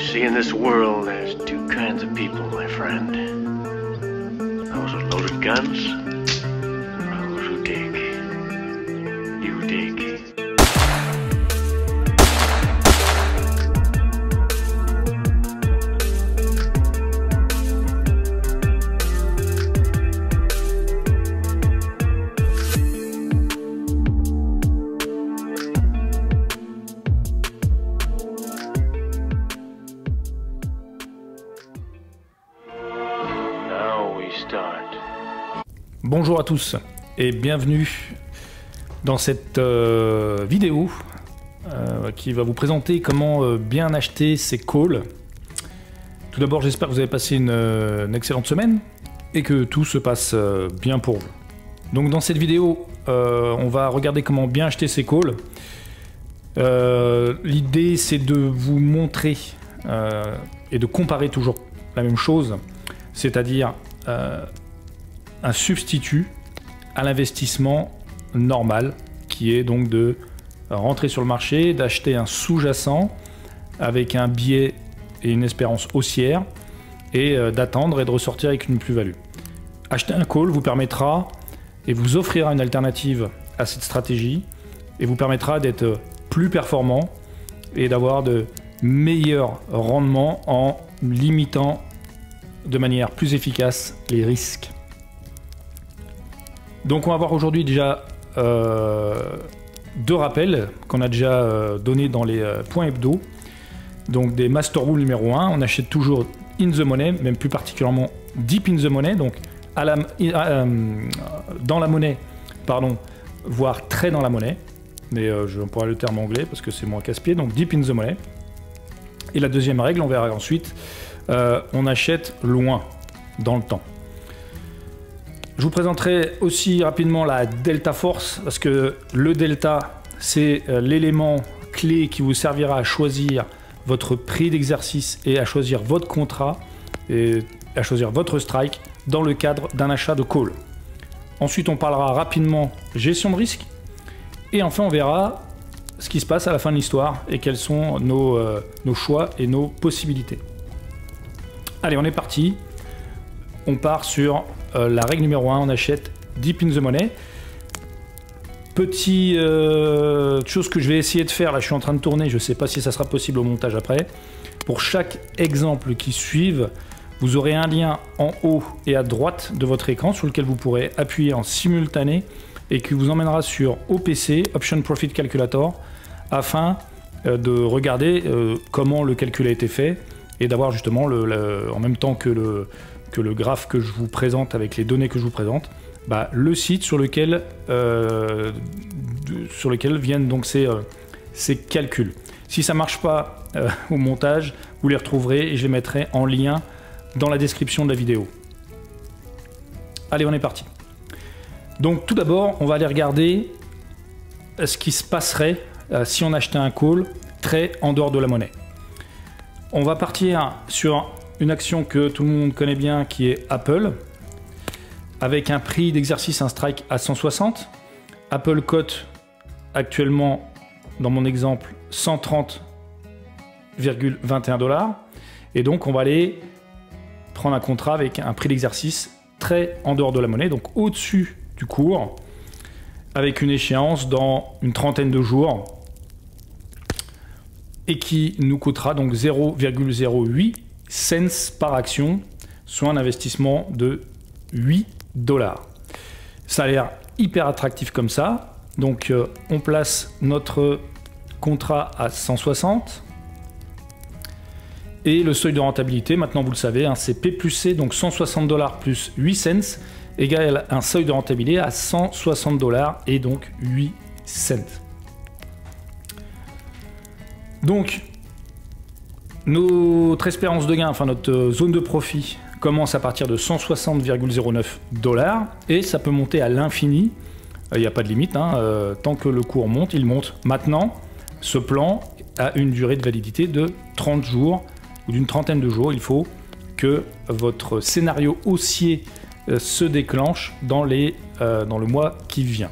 See, in this world, there's two kinds of people, my friend. Those with loaded guns, and those who dig. You dig. Bonjour à tous et bienvenue dans cette vidéo qui va vous présenter comment bien acheter ses calls. Tout d'abord, j'espère que vous avez passé une excellente semaine et que tout se passe bien pour vous. Donc dans cette vidéo, on va regarder comment bien acheter ses calls. L'idée, c'est de vous montrer et de comparer toujours la même chose, c'est-à-dire un substitut à l'investissement normal, qui est donc de rentrer sur le marché, d'acheter un sous-jacent avec un biais et une espérance haussière et d'attendre et de ressortir avec une plus-value. Acheter un call vous permettra et vous offrira une alternative à cette stratégie et vous permettra d'être plus performant et d'avoir de meilleurs rendements en limitant de manière plus efficace les risques. Donc on va voir aujourd'hui déjà deux rappels qu'on a déjà donnés dans les points hebdo. Donc des master rule numéro 1, on achète toujours in the money, même plus particulièrement deep in the money, donc dans la monnaie, pardon, voire très dans la monnaie, mais j'emploie le terme anglais parce que c'est moins casse-pied, donc deep in the money. Et la deuxième règle, on verra ensuite, on achète loin dans le temps. Je vous présenterai aussi rapidement la Delta Force, parce que le Delta, c'est l'élément clé qui vous servira à choisir votre prix d'exercice et à choisir votre contrat et à choisir votre strike dans le cadre d'un achat de call. Ensuite, on parlera rapidement gestion de risque et enfin, on verra ce qui se passe à la fin de l'histoire et quels sont nos choix et nos possibilités. Allez, on est parti. On part sur la règle numéro 1, on achète deep in the money. Petite chose que je vais essayer de faire, là je suis en train de tourner, je ne sais pas si ça sera possible au montage après. Pour chaque exemple qui suive, vous aurez un lien en haut et à droite de votre écran sur lequel vous pourrez appuyer en simultané et qui vous emmènera sur OPC, Option Profit Calculator, afin de regarder comment le calcul a été fait et d'avoir justement en même temps que le graphe que je vous présente avec les données que je vous présente, le site sur lequel viennent donc ces calculs. Si ça ne marche pas au montage, vous les retrouverez et je les mettrai en lien dans la description de la vidéo. Allez, on est parti. Donc tout d'abord, on va aller regarder ce qui se passerait si on achetait un call très en dehors de la monnaie. On va partir sur une action que tout le monde connaît bien qui est Apple, avec un prix d'exercice, un strike à 160. Apple cote actuellement, dans mon exemple, 130,21 $. Et donc on va aller prendre un contrat avec un prix d'exercice très en dehors de la monnaie, donc au-dessus du cours, avec une échéance dans une trentaine de jours, et qui nous coûtera donc 0,08 cents par action, soit un investissement de 8 $. Ça a l'air hyper attractif comme ça. Donc on place notre contrat à 160 et le seuil de rentabilité, maintenant vous le savez, c'est P plus C, donc 160 $ plus 8 cents égale un seuil de rentabilité à 160 $ et donc 8 cents. Donc notre espérance de gain, enfin notre zone de profit, commence à partir de 160,09 $ et ça peut monter à l'infini. Il n'y a pas de limite, tant que le cours monte, il monte. Maintenant, ce plan a une durée de validité de 30 jours ou d'une trentaine de jours. Il faut que votre scénario haussier se déclenche dans le mois qui vient.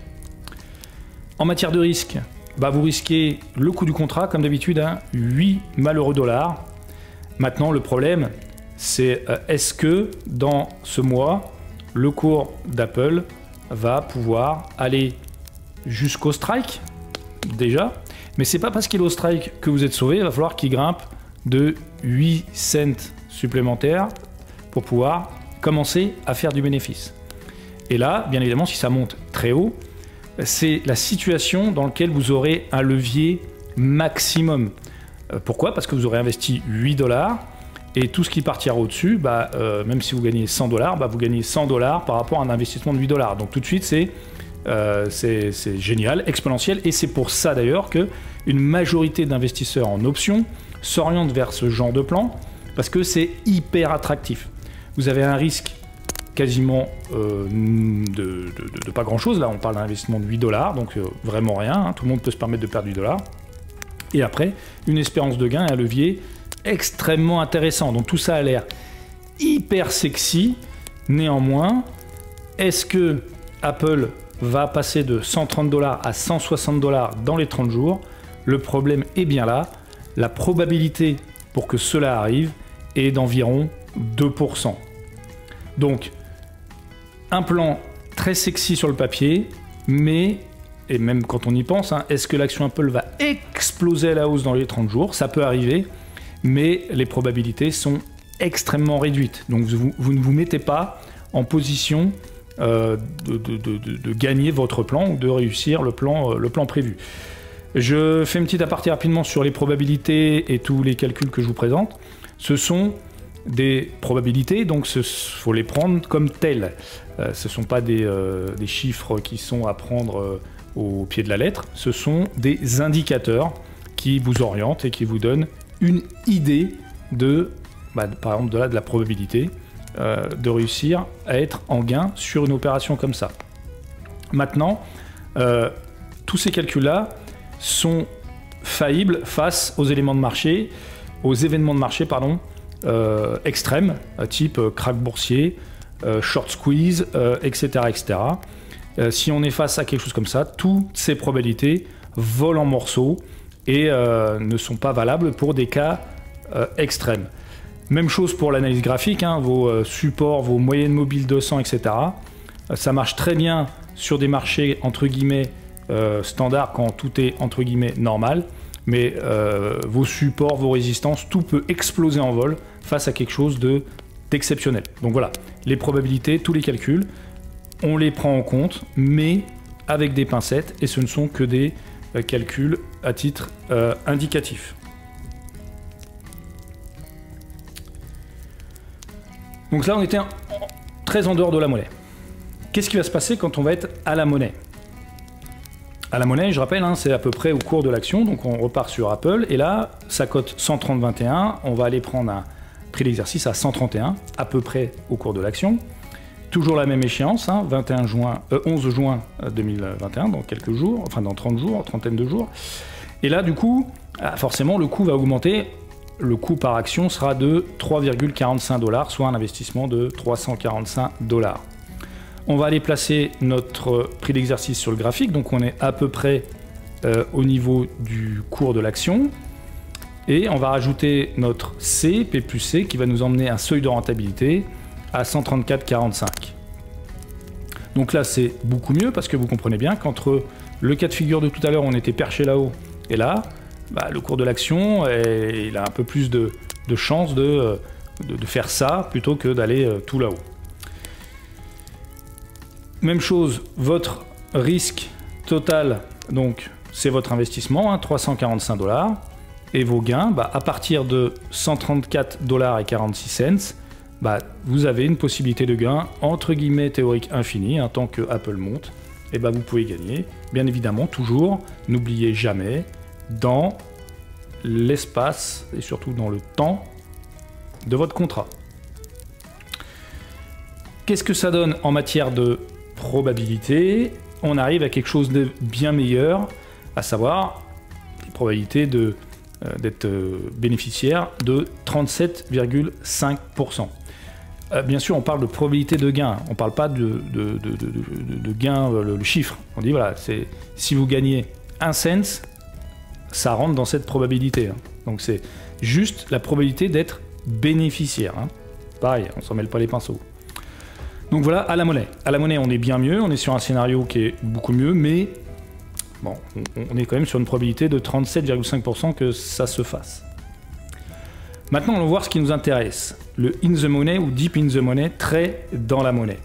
En matière de risque, vous risquez le coût du contrat, comme d'habitude, 8 malheureux dollars. Maintenant, le problème, c'est est-ce que dans ce mois, le cours d'Apple va pouvoir aller jusqu'au strike, déjà, mais c'est pas parce qu'il est au strike que vous êtes sauvé, il va falloir qu'il grimpe de 8 cents supplémentaires pour pouvoir commencer à faire du bénéfice. Et là, bien évidemment, si ça monte très haut, c'est la situation dans laquelle vous aurez un levier maximum. Pourquoi? Parce que vous aurez investi 8 $, et tout ce qui partira au-dessus, même si vous gagnez 100 $, vous gagnez 100 $ par rapport à un investissement de 8 $. Donc tout de suite, c'est génial, exponentiel, et c'est pour ça d'ailleurs qu'une majorité d'investisseurs en options s'orientent vers ce genre de plan, parce que c'est hyper attractif. Vous avez un risque quasiment de pas grand-chose, là on parle d'un investissement de 8 $, donc vraiment rien, hein. Tout le monde peut se permettre de perdre 8 $. Et après, une espérance de gain et un levier extrêmement intéressant. Donc tout ça a l'air hyper sexy. Néanmoins, est-ce que Apple va passer de 130 $ à 160 $ dans les 30 jours? Le problème est bien là. La probabilité pour que cela arrive est d'environ 2%. Donc, un plan très sexy sur le papier, mais, et même quand on y pense, hein, est-ce que l'action Apple va exploser à la hausse dans les 30 jours? Ça peut arriver, mais les probabilités sont extrêmement réduites. Donc vous ne vous mettez pas en position de gagner votre plan ou de réussir le plan prévu. Je fais une petite aparté rapidement sur les probabilités et tous les calculs que je vous présente. Ce sont des probabilités, donc il faut les prendre comme telles. Ce ne sont pas des chiffres qui sont à prendre au pied de la lettre, ce sont des indicateurs qui vous orientent et qui vous donnent une idée de, par exemple, de la probabilité de réussir à être en gain sur une opération comme ça. Maintenant, tous ces calculs-là sont faillibles face aux éléments de marché, aux événements de marché, extrêmes, type crack boursier, short squeeze, etc. etc. Si on est face à quelque chose comme ça, toutes ces probabilités volent en morceaux et ne sont pas valables pour des cas extrêmes. Même chose pour l'analyse graphique, hein, vos supports, vos moyennes mobiles 200, etc. Ça marche très bien sur des marchés entre guillemets standards quand tout est entre guillemets normal, mais vos supports, vos résistances, tout peut exploser en vol face à quelque chose d'exceptionnel. Donc voilà, les probabilités, tous les calculs, on les prend en compte, mais avec des pincettes, et ce ne sont que des calculs à titre indicatif. Donc là, on était très en dehors de la monnaie. Qu'est-ce qui va se passer quand on va être à la monnaie? À la monnaie, je rappelle, hein, c'est à peu près au cours de l'action, donc on repart sur Apple, et là, ça cote 130,21, on va aller prendre un prix d'exercice à 131, à peu près au cours de l'action. Toujours la même échéance, hein, 11 juin 2021, dans quelques jours, enfin dans 30 jours, trentaine de jours. Et là, du coup, forcément, le coût va augmenter. Le coût par action sera de 3,45 $, soit un investissement de 345 $. On va aller placer notre prix d'exercice sur le graphique, donc on est à peu près au niveau du cours de l'action. Et on va rajouter notre C, P plus C, qui va nous emmener un seuil de rentabilité à 134,45. Donc là, c'est beaucoup mieux, parce que vous comprenez bien qu'entre le cas de figure de tout à l'heure, on était perché là-haut, et là, le cours de l'action, il a un peu plus de chances de faire ça, plutôt que d'aller tout là-haut. Même chose, votre risque total, donc c'est votre investissement, hein, 345 $, et vos gains, à partir de 134,46 $, vous avez une possibilité de gain entre guillemets théorique infinie, tant que Apple monte, et vous pouvez gagner. Bien évidemment, toujours, n'oubliez jamais, dans l'espace et surtout dans le temps de votre contrat. Qu'est-ce que ça donne en matière de probabilité? On arrive à quelque chose de bien meilleur, à savoir les probabilités d'être bénéficiaire de 37,5%. Bien sûr, on parle de probabilité de gain, on ne parle pas de gain, le chiffre. On dit voilà, si vous gagnez 1 cent, ça rentre dans cette probabilité. Donc c'est juste la probabilité d'être bénéficiaire. Hein. Pareil, on s'en mêle pas les pinceaux. Donc voilà, à la monnaie. À la monnaie, on est bien mieux, on est sur un scénario qui est beaucoup mieux, mais bon, on est quand même sur une probabilité de 37,5% que ça se fasse. Maintenant, on va voir ce qui nous intéresse. Le in the money ou deep in the money, très dans la monnaie.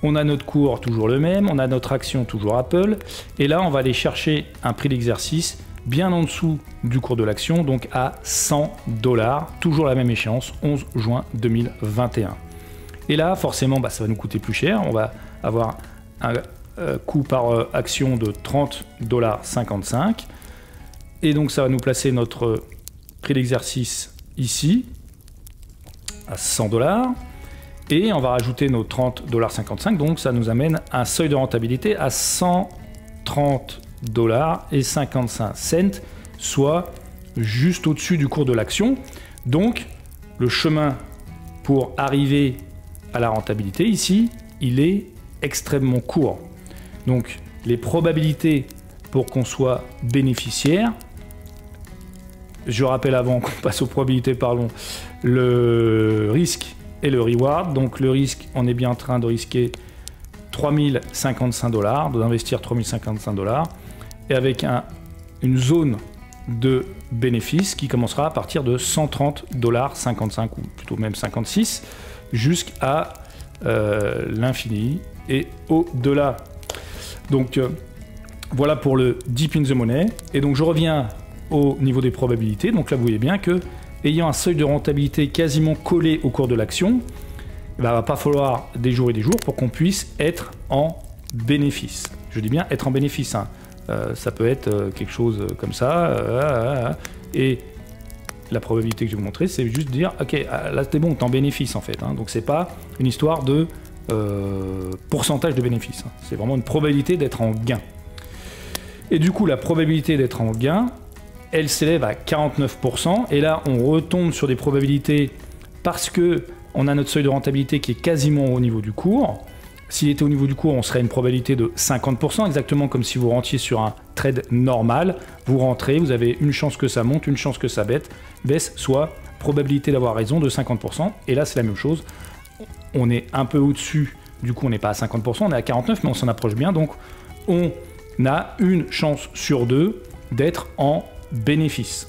On a notre cours toujours le même, on a notre action toujours Apple, et là, on va aller chercher un prix d'exercice bien en dessous du cours de l'action, donc à 100 $, toujours la même échéance, 11 juin 2021. Et là, forcément, ça va nous coûter plus cher. On va avoir un coût par action de 30,55 $. Et donc, ça va nous placer notre prix d'exercice ici, à 100 $. Et on va rajouter nos 30,55 $. Donc, ça nous amène un seuil de rentabilité à 130,55 $, soit juste au-dessus du cours de l'action. Donc, le chemin pour arriver à la rentabilité, ici, il est extrêmement court. Donc, les probabilités pour qu'on soit bénéficiaire, je rappelle avant qu'on passe aux probabilités, pardon, le risque et le reward. Donc, le risque, on est bien en train de risquer 3055 $, d'investir 3055 $, et avec une zone de bénéfice qui commencera à partir de 130,55 $, ou plutôt même 56, jusqu'à l'infini et au-delà. Donc voilà pour le deep in the money. Et donc je reviens au niveau des probabilités. Donc là vous voyez bien que ayant un seuil de rentabilité quasiment collé au cours de l'action, il ne va pas falloir des jours et des jours pour qu'on puisse être en bénéfice. Je dis bien être en bénéfice. Hein. Ça peut être quelque chose comme ça. Et la probabilité que je vais vous montrer, c'est juste dire, ok, là t'es bon, t'es en bénéfice en fait. Hein. Donc c'est pas une histoire de pourcentage de bénéfice. Hein. C'est vraiment une probabilité d'être en gain. Et du coup, la probabilité d'être en gain, elle s'élève à 49%. Et là, on retombe sur des probabilités parce que on a notre seuil de rentabilité qui est quasiment au niveau du cours. S'il était au niveau du cours, on serait à une probabilité de 50%, exactement comme si vous rentiez sur un trade normal. Vous rentrez, vous avez une chance que ça monte, une chance que ça baisse, soit probabilité d'avoir raison de 50%. Et là, c'est la même chose. On est un peu au-dessus, du coup, on n'est pas à 50%, on est à 49%, mais on s'en approche bien. Donc, on a une chance sur deux d'être en bénéfice.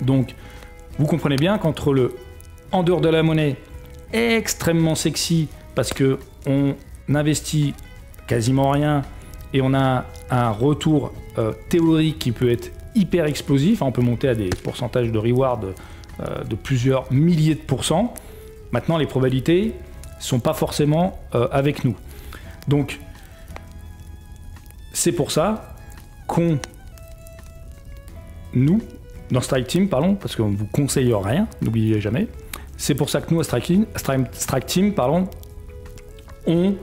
Donc, vous comprenez bien qu'entre le en dehors de la monnaie extrêmement sexy, parce que on investit quasiment rien et on a un retour théorique qui peut être hyper explosif. On peut monter à des pourcentages de reward de plusieurs milliers de pourcents. Maintenant, les probabilités sont pas forcément avec nous. Donc, c'est pour ça nous, dans Strike Team, pardon, parce qu'on ne vous conseille rien, n'oubliez jamais. C'est pour ça que nous, à Strike Team, pardon, on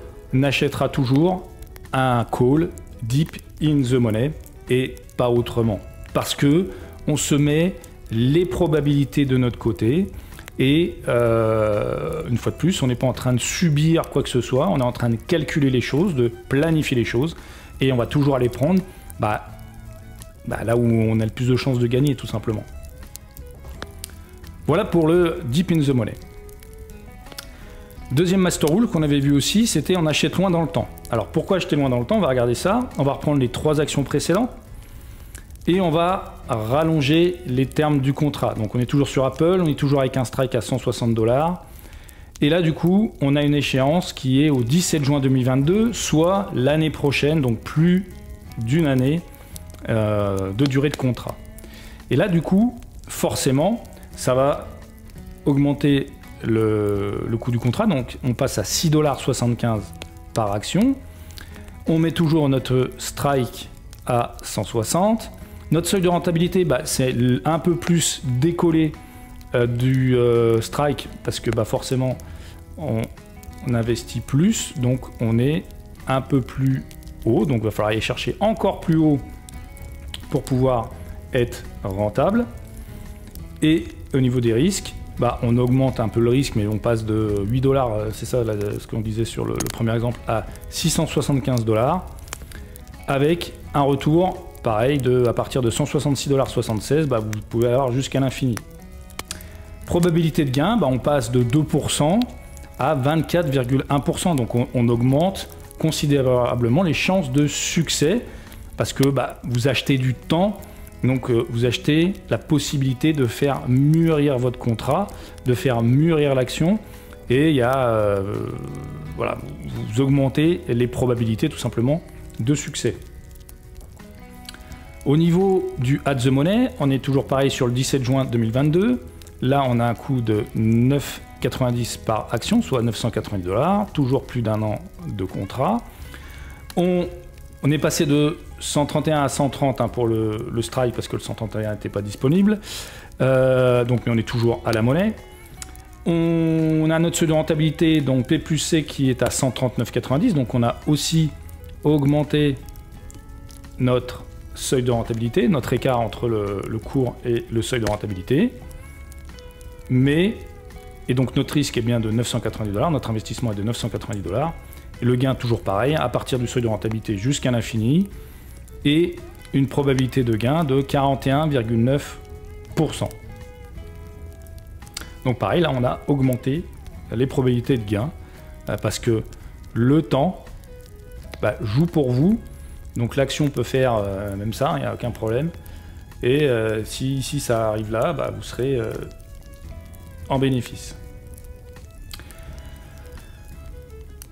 achètera toujours un call deep in the money et pas autrement. Parce que on se met les probabilités de notre côté et une fois de plus, on n'est pas en train de subir quoi que ce soit, on est en train de calculer les choses, de planifier les choses et on va toujours aller prendre là où on a le plus de chances de gagner, tout simplement. Voilà pour le deep in the money. Deuxième master rule qu'on avait vu aussi, c'était on achète loin dans le temps. Alors pourquoi acheter loin dans le temps? On va regarder ça. On va reprendre les 3 actions précédentes et on va rallonger les termes du contrat. Donc on est toujours sur Apple, on est toujours avec un strike à 160 $. Et là du coup, on a une échéance qui est au 17 juin 2022, soit l'année prochaine, donc plus d'une année de durée de contrat. Et là du coup, forcément, ça va augmenter le coût du contrat, donc on passe à 6,75 $ par action. On met toujours notre strike à 160. Notre seuil de rentabilité, c'est un peu plus décollé du strike, parce que forcément on investit plus, donc on est un peu plus haut, donc il va falloir aller chercher encore plus haut pour pouvoir être rentable. Et au niveau des risques, on augmente un peu le risque, mais on passe de 8 $, c'est ça ce qu'on disait sur le premier exemple, à 675 $, avec un retour pareil à partir de 166,76 $, vous pouvez avoir jusqu'à l'infini. Probabilité de gain, on passe de 2% à 24,1%. Donc on augmente considérablement les chances de succès parce que vous achetez du temps, donc vous achetez la possibilité de faire mûrir votre contrat, de faire mûrir l'action et il y a, voilà, vous augmentez les probabilités tout simplement de succès. Au niveau du at the money, on est toujours pareil sur le 17 juin 2022. Là, on a un coût de 9,90 par action, soit 990 $, toujours plus d'un an de contrat. On est passé de 131 à 130 pour le strike parce que le 131 n'était pas disponible. Donc, mais on est toujours à la monnaie. On a notre seuil de rentabilité, donc P plus C, qui est à 139,90. Donc, on a aussi augmenté notre seuil de rentabilité, notre écart entre le cours et le seuil de rentabilité. Et donc notre risque est bien de 990 $, notre investissement est de 990 $. Et le gain toujours pareil, à partir du seuil de rentabilité jusqu'à l'infini, et une probabilité de gain de 41,9%. Donc pareil, là on a augmenté les probabilités de gain, parce que le temps joue pour vous. Donc l'action peut faire même ça, il n'y a aucun problème. Et si ça arrive là, vous serez en bénéfice.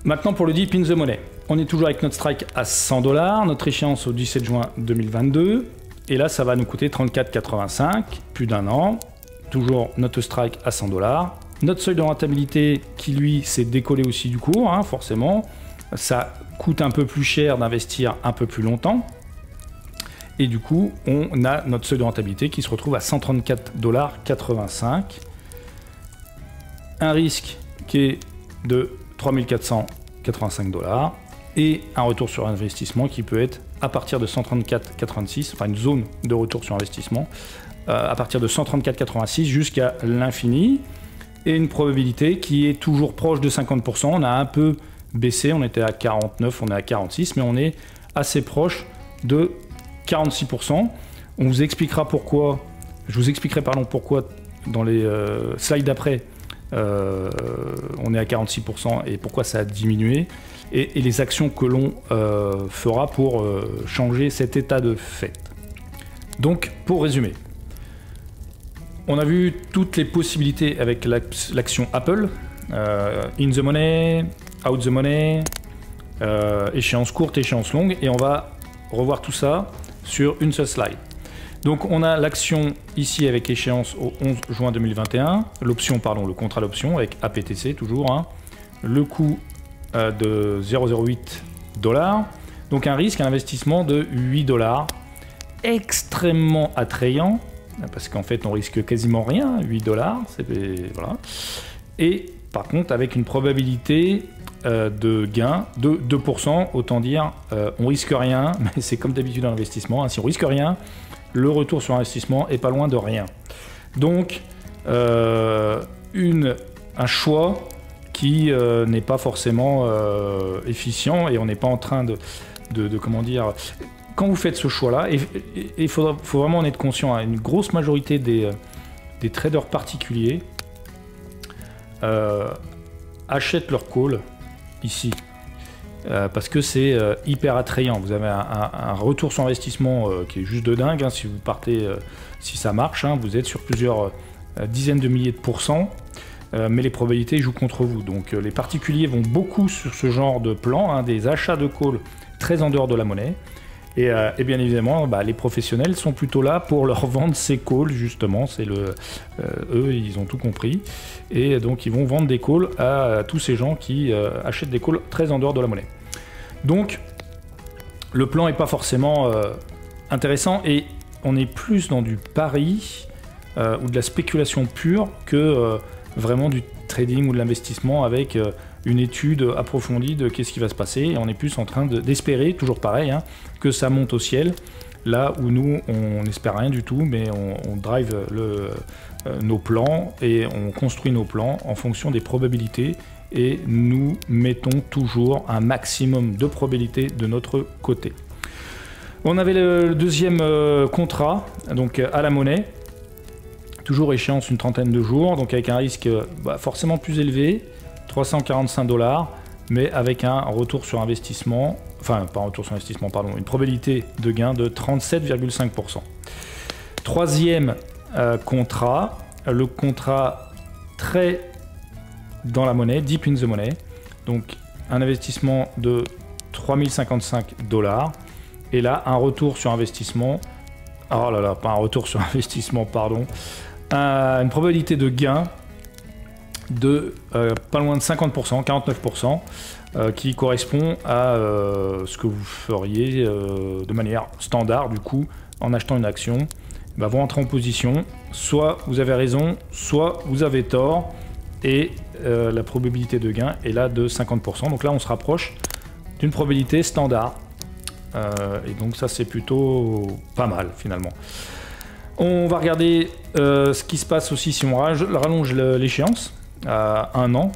Maintenant pour le Deep in the Money. On est toujours avec notre strike à 100 $, notre échéance au 17 juin 2022. Et là, ça va nous coûter 34,85, plus d'un an. Toujours notre strike à 100 $. Notre seuil de rentabilité qui, lui, s'est décollé aussi du cours, forcément. Ça coûte un peu plus cher d'investir un peu plus longtemps. Et du coup, on a notre seuil de rentabilité qui se retrouve à 134,85 $. Un risque qui est de 3485 $. Et un retour sur investissement qui peut être à partir de 134,86, enfin une zone de retour sur investissement, à partir de 134,86 jusqu'à l'infini. Et une probabilité qui est toujours proche de 50%. On a un peu baissé, on était à 49, on est à 46, mais on est assez proche de 46%. On vous expliquera pourquoi, je vous expliquerai pourquoi dans les slides d'après, on est à 46% et pourquoi ça a diminué, et les actions que l'on fera pour changer cet état de fait. Donc, pour résumer, on a vu toutes les possibilités avec l'action Apple, in the money, out the money, échéance courte, échéance longue, et on va revoir tout ça sur une seule slide. Donc on a l'action ici avec échéance au 11 juin 2021, l'option, pardon, le contrat d'option avec APTC toujours, le coût de 0,08 $, donc un risque, un investissement de 8 $, extrêmement attrayant, parce qu'en fait on risque quasiment rien, 8 $, voilà. Et par contre avec une probabilité de gain de 2%, autant dire on risque rien, mais c'est comme d'habitude dans l'investissement, si on risque rien, le retour sur investissement est pas loin de rien. Donc un choix qui n'est pas forcément efficient, et on n'est pas en train de comment dire, quand vous faites ce choix-là, il faut vraiment en être conscient, une grosse majorité des traders particuliers achètent leur call ici. Parce que c'est hyper attrayant. Vous avez un retour sur investissement qui est juste de dingue. Si vous partez, si ça marche, vous êtes sur plusieurs dizaines de milliers de pourcents, mais les probabilités jouent contre vous. Donc les particuliers vont beaucoup sur ce genre de plan, des achats de call très en dehors de la monnaie. Et bien évidemment, les professionnels sont plutôt là pour leur vendre ces calls, justement. C'est eux, ils ont tout compris. Et donc, ils vont vendre des calls à tous ces gens qui achètent des calls très en dehors de la monnaie. Donc, le plan n'est pas forcément intéressant, et on est plus dans du pari ou de la spéculation pure que vraiment du trading ou de l'investissement avec une étude approfondie de qu'est-ce qui va se passer. Et on est plus en train d'espérer, toujours pareil, que ça monte au ciel, là où nous, on n'espère rien du tout, mais on drive nos plans et on construit nos plans en fonction des probabilités, et nous mettons toujours un maximum de probabilités de notre côté. On avait le deuxième contrat, donc à la monnaie, Toujours échéance une trentaine de jours, donc avec un risque forcément plus élevé, 345 $, mais avec un retour sur investissement, enfin pas un retour sur investissement, pardon, une probabilité de gain de 37,5%. Troisième contrat, le contrat très dans la monnaie, Deep in the Money, donc un investissement de 3055 $, et là un retour sur investissement, oh là là, pas un retour sur investissement, pardon, une probabilité de gain de pas loin de 50%, 49%, qui correspond à ce que vous feriez de manière standard, du coup, en achetant une action. Vous rentrez en position, soit vous avez raison, soit vous avez tort, et la probabilité de gain est là de 50%. Donc là, on se rapproche d'une probabilité standard. Et donc ça, c'est plutôt pas mal, finalement. On va regarder ce qui se passe aussi si on rallonge l'échéance à 1 an,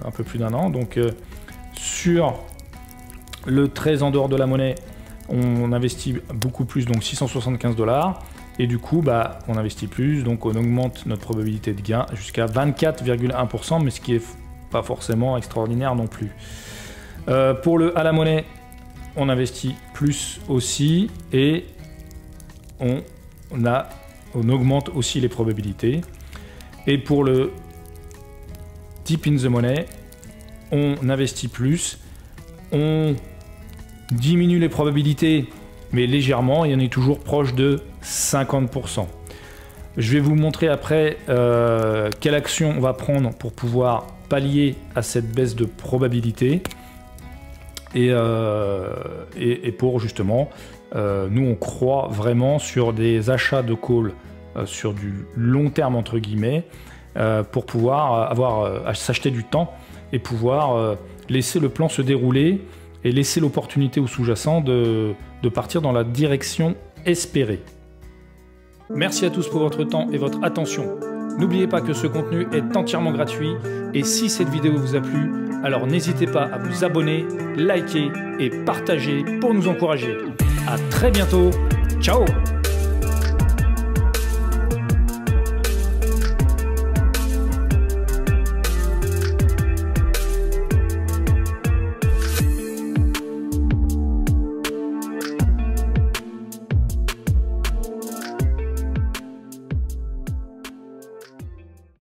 un peu plus d'1 an. Donc sur le 13 en dehors de la monnaie, on investit beaucoup plus, donc 675 $, et du coup on investit plus, donc on augmente notre probabilité de gain jusqu'à 24,1%, mais ce qui est pas forcément extraordinaire non plus. Pour le à la monnaie, on investit plus aussi, et on augmente aussi les probabilités. Et pour le Deep in the Money, on investit plus, on diminue les probabilités, mais légèrement, et on est toujours proche de 50%. Je vais vous montrer après quelle action on va prendre pour pouvoir pallier à cette baisse de probabilité, et pour justement, nous on croit vraiment sur des achats de call sur du long terme entre guillemets, pour pouvoir s'acheter du temps et pouvoir laisser le plan se dérouler et laisser l'opportunité au sous-jacent de partir dans la direction espérée. Merci à tous pour votre temps et votre attention. N'oubliez pas que ce contenu est entièrement gratuit, et si cette vidéo vous a plu, alors n'hésitez pas à vous abonner, liker et partager pour nous encourager. À très bientôt, ciao!